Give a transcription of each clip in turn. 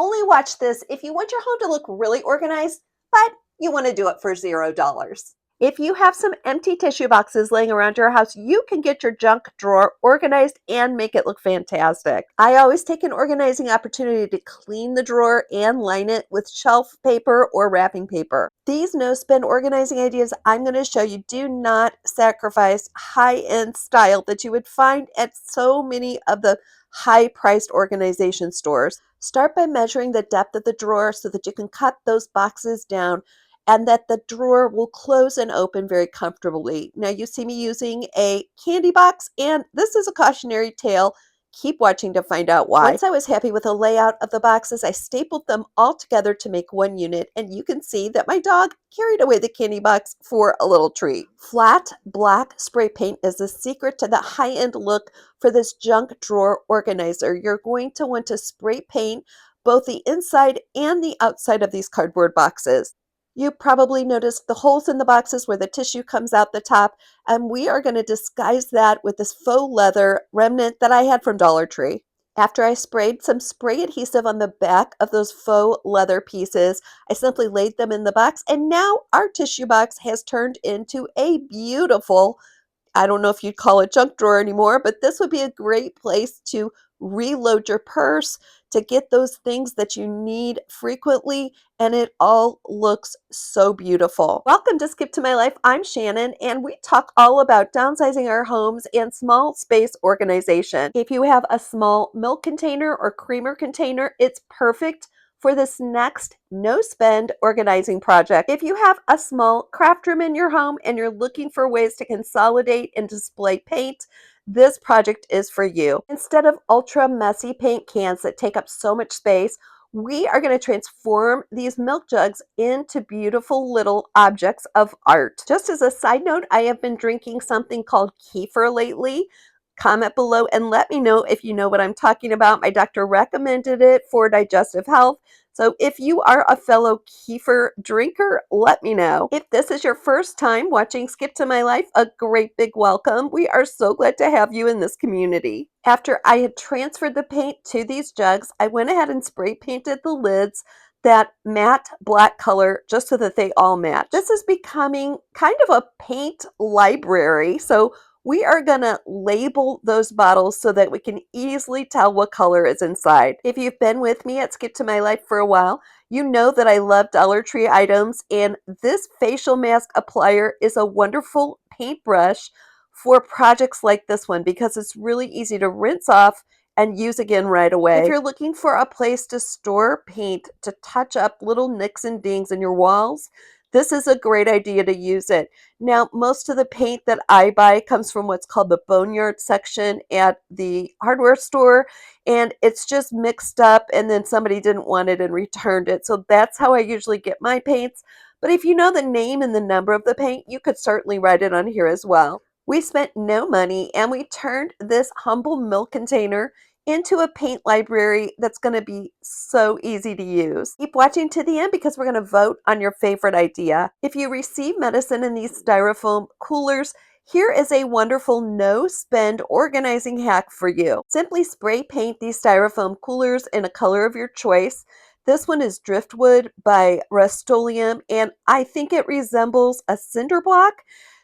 Only watch this if you want your home to look really organized, but you want to do it for $0. If you have some empty tissue boxes laying around your house, you can get your junk drawer organized and make it look fantastic. I always take an organizing opportunity to clean the drawer and line it with shelf paper or wrapping paper. These no-spend organizing ideas I'm going to show you do not sacrifice high-end style that you would find at so many of the high-priced organization stores. Start by measuring the depth of the drawer so that you can cut those boxes down and that the drawer will close and open very comfortably. Now you see me using a candy box, and this is a cautionary tale. Keep watching to find out why. Once I was happy with the layout of the boxes, I stapled them all together to make one unit, and you can see that my dog carried away the candy box for a little treat. Flat black spray paint is the secret to the high-end look for this junk drawer organizer. You're going to want to spray paint both the inside and the outside of these cardboard boxes. You probably noticed the holes in the boxes where the tissue comes out the top, and we are going to disguise that with this faux leather remnant that I had from Dollar Tree. After I sprayed some spray adhesive on the back of those faux leather pieces, I simply laid them in the box, and now our tissue box has turned into a beautiful, I don't know if you'd call it junk drawer anymore, but this would be a great place to reload your purse, to get those things that you need frequently, and it all looks so beautiful. Welcome to Skip to My Life. I'm Shannon, and we talk all about downsizing our homes and small space organization. If you have a small milk container or creamer container, it's perfect for this next no-spend organizing project. If you have a small craft room in your home and you're looking for ways to consolidate and display paint, this project is for you. Instead of ultra messy paint cans that take up so much space, we are going to transform these milk jugs into beautiful little objects of art. Just as a side note, I have been drinking something called kefir lately. Comment below and let me know if you know what I'm talking about. My doctor recommended it for digestive health. So if you are a fellow kefir drinker, let me know. If this is your first time watching Skip to My Life, a great big welcome. We are so glad to have you in this community. After I had transferred the paint to these jugs, I went ahead and spray painted the lids that matte black color just so that they all match. This is becoming kind of a paint library. So we are going to label those bottles so that we can easily tell what color is inside. If you've been with me at Skip to My Life for a while, you know that I love Dollar Tree items, and this facial mask applier is a wonderful paintbrush for projects like this one because it's really easy to rinse off and use again right away. If you're looking for a place to store paint to touch up little nicks and dings in your walls, this is a great idea to use it. Now, most of the paint that I buy comes from what's called the boneyard section at the hardware store, and it's just mixed up and then somebody didn't want it and returned it. So that's how I usually get my paints. But if you know the name and the number of the paint, you could certainly write it on here as well. We spent no money and we turned this humble milk container into a paint library that's going to be so easy to use. Keep watching to the end because we're going to vote on your favorite idea. If you receive medicine in these styrofoam coolers, here is a wonderful no-spend organizing hack for you. Simply spray paint these styrofoam coolers in a color of your choice. This one is Driftwood by Rust-Oleum, and I think it resembles a cinder block.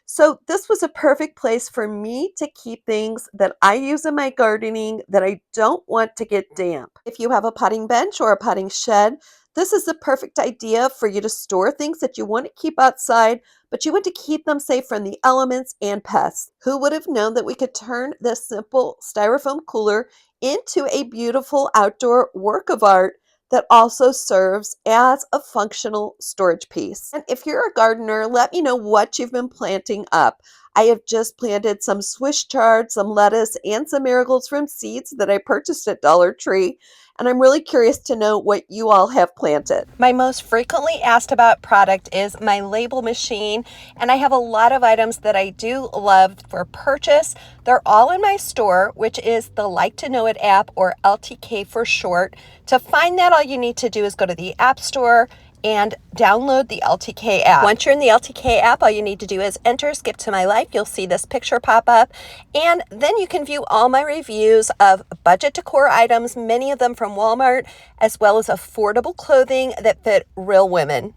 So this was a perfect place for me to keep things that I use in my gardening that I don't want to get damp. If you have a potting bench or a potting shed, this is the perfect idea for you to store things that you want to keep outside, but you want to keep them safe from the elements and pests. Who would have known that we could turn this simple styrofoam cooler into a beautiful outdoor work of art that also serves as a functional storage piece? And if you're a gardener, let me know what you've been planting up. I have just planted some Swiss chard, some lettuce, and some marigolds from seeds that I purchased at Dollar Tree. And I'm really curious to know what you all have planted. My most frequently asked about product is my label machine, and I have a lot of items that I do love for purchase. They're all in my store, which is the Like to Know It app, or LTK for short. To find that, all you need to do is go to the App Store and download the LTK app. Once you're in the LTK app, all you need to do is enter skip to my life. You'll see this picture pop up, and then you can view all my reviews of budget decor items, many of them from Walmart, as well as affordable clothing that fit real women.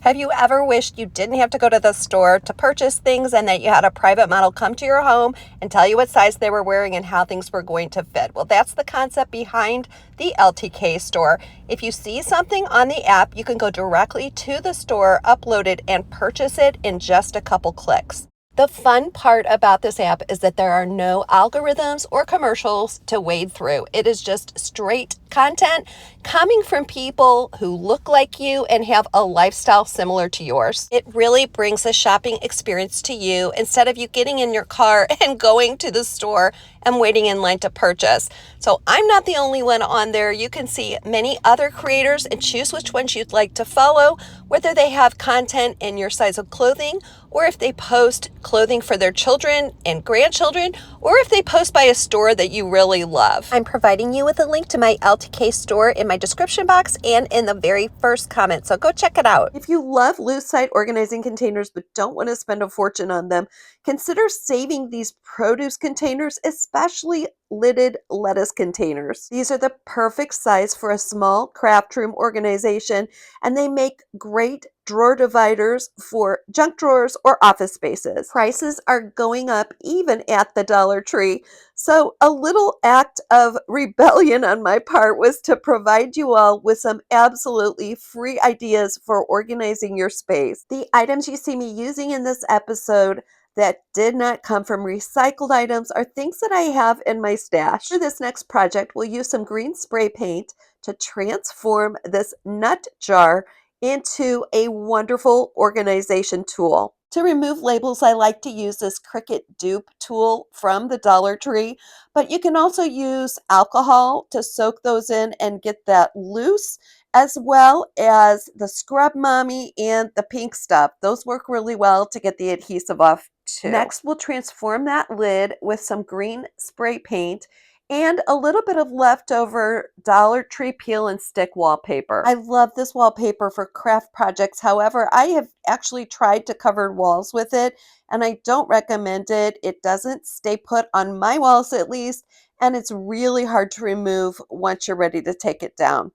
Have you ever wished you didn't have to go to the store to purchase things and that you had a private model come to your home and tell you what size they were wearing and how things were going to fit? Well, that's the concept behind the LTK store. If you see something on the app, you can go directly to the store, upload it, and purchase it in just a couple clicks. The fun part about this app is that there are no algorithms or commercials to wade through. It is just straight content coming from people who look like you and have a lifestyle similar to yours. It really brings a shopping experience to you instead of you getting in your car and going to the store and waiting in line to purchase. So I'm not the only one on there. You can see many other creators and choose which ones you'd like to follow, whether they have content in your size of clothing, or if they post clothing for their children and grandchildren, or if they post by a store that you really love. I'm providing you with a link to my LTK store in my description box and in the very first comment, so go check it out. If you love loose side organizing containers but don't want to spend a fortune on them, consider saving these produce containers, especially lidded lettuce containers. These are the perfect size for a small craft room organization, and they make great drawer dividers for junk drawers or office spaces. Prices are going up even at the Dollar Tree, so a little act of rebellion on my part was to provide you all with some absolutely free ideas for organizing your space. The items you see me using in this episode that did not come from recycled items are things that I have in my stash. For this next project, we'll use some green spray paint to transform this nut jar into a wonderful organization tool. To remove labels, I like to use this Cricut dupe tool from the Dollar Tree, but you can also use alcohol to soak those in and get that loose, as well as the Scrub Mommy and the pink stuff. Those work really well to get the adhesive off too. Next, we'll transform that lid with some green spray paint and a little bit of leftover Dollar Tree peel and stick wallpaper. I love this wallpaper for craft projects. However, I have actually tried to cover walls with it, and I don't recommend it. It doesn't stay put on my walls, at least, and it's really hard to remove once you're ready to take it down.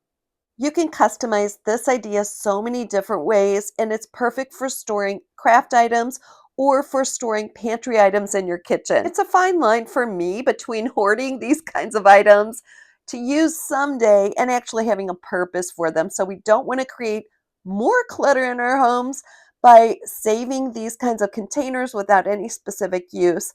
You can customize this idea so many different ways, and it's perfect for storing craft items or for storing pantry items in your kitchen. It's a fine line for me between hoarding these kinds of items to use someday and actually having a purpose for them. So we don't want to create more clutter in our homes by saving these kinds of containers without any specific use.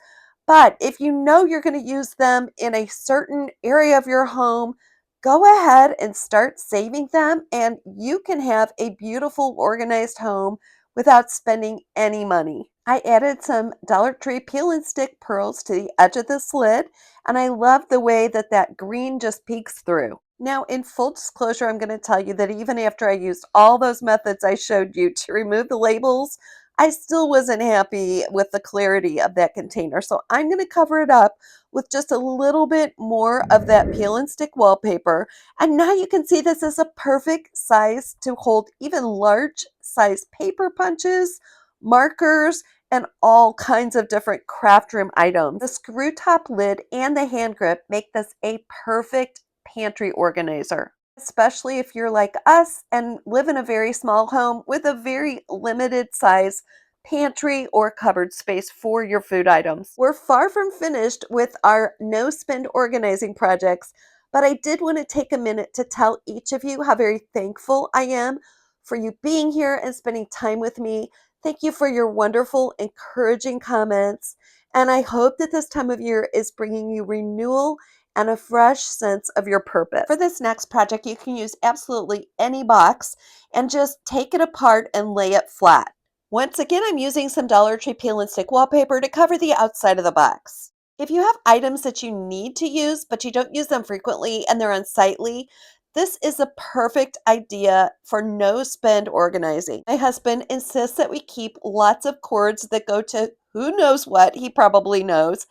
But if you know you're going to use them in a certain area of your home, go ahead and start saving them, and you can have a beautiful, organized home without spending any money. I added some Dollar Tree peel and stick pearls to the edge of this lid, and I love the way that that green just peeks through. Now, in full disclosure, I'm going to tell you that even after I used all those methods I showed you to remove the labels, I still wasn't happy with the clarity of that container. So I'm going to cover it up with just a little bit more of that peel and stick wallpaper. And now you can see this is a perfect size to hold even large size paper punches, markers, and all kinds of different craft room items. The screw top lid and the hand grip make this a perfect pantry organizer, especially if you're like us and live in a very small home with a very limited size pantry or cupboard space for your food items. We're far from finished with our no spend organizing projects, but I did want to take a minute to tell each of you how very thankful I am for you being here and spending time with me. Thank you for your wonderful, encouraging comments, and I hope that this time of year is bringing you renewal and a fresh sense of your purpose. For this next project, you can use absolutely any box and just take it apart and lay it flat. Once again, I'm using some Dollar Tree peel and stick wallpaper to cover the outside of the box. If you have items that you need to use, but you don't use them frequently and they're unsightly, this is a perfect idea for no spend organizing. My husband insists that we keep lots of cords that go to who knows what, he probably knows.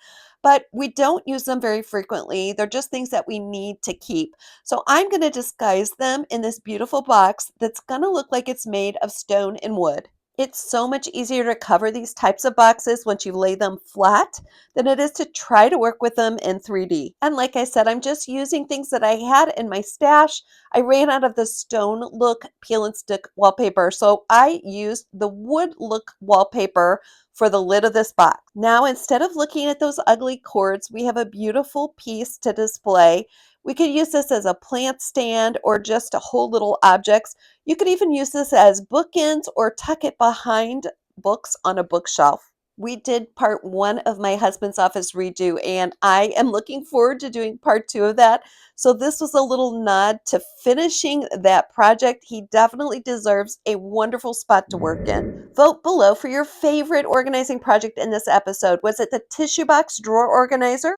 but we don't use them very frequently. They're just things that we need to keep. So I'm going to disguise them in this beautiful box that's going to look like it's made of stone and wood. It's so much easier to cover these types of boxes once you lay them flat than it is to try to work with them in 3D. And like I said, I'm just using things that I had in my stash. I ran out of the stone look peel and stick wallpaper, so I used the wood look wallpaper for the lid of this box. Now, instead of looking at those ugly cords, we have a beautiful piece to display. We could use this as a plant stand or just to hold little objects. You could even use this as bookends or tuck it behind books on a bookshelf. We did part one of my husband's office redo, and I am looking forward to doing part two of that. So, this was a little nod to finishing that project. He definitely deserves a wonderful spot to work in. Vote below for your favorite organizing project in this episode. Was it the tissue box drawer organizer?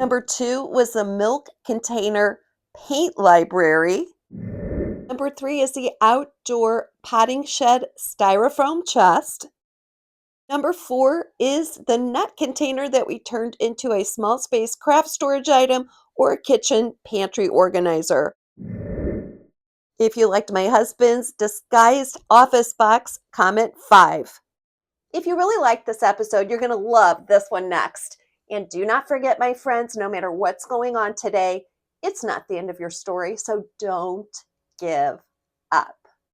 Number two was the milk container paint library. Number three is the outdoor potting shed styrofoam chest. Number four is the nut container that we turned into a small space craft storage item or a kitchen pantry organizer. If you liked my husband's disguised office box, comment 5. If you really liked this episode, you're going to love this one next. And do not forget, my friends, no matter what's going on today, it's not the end of your story. So don't give up.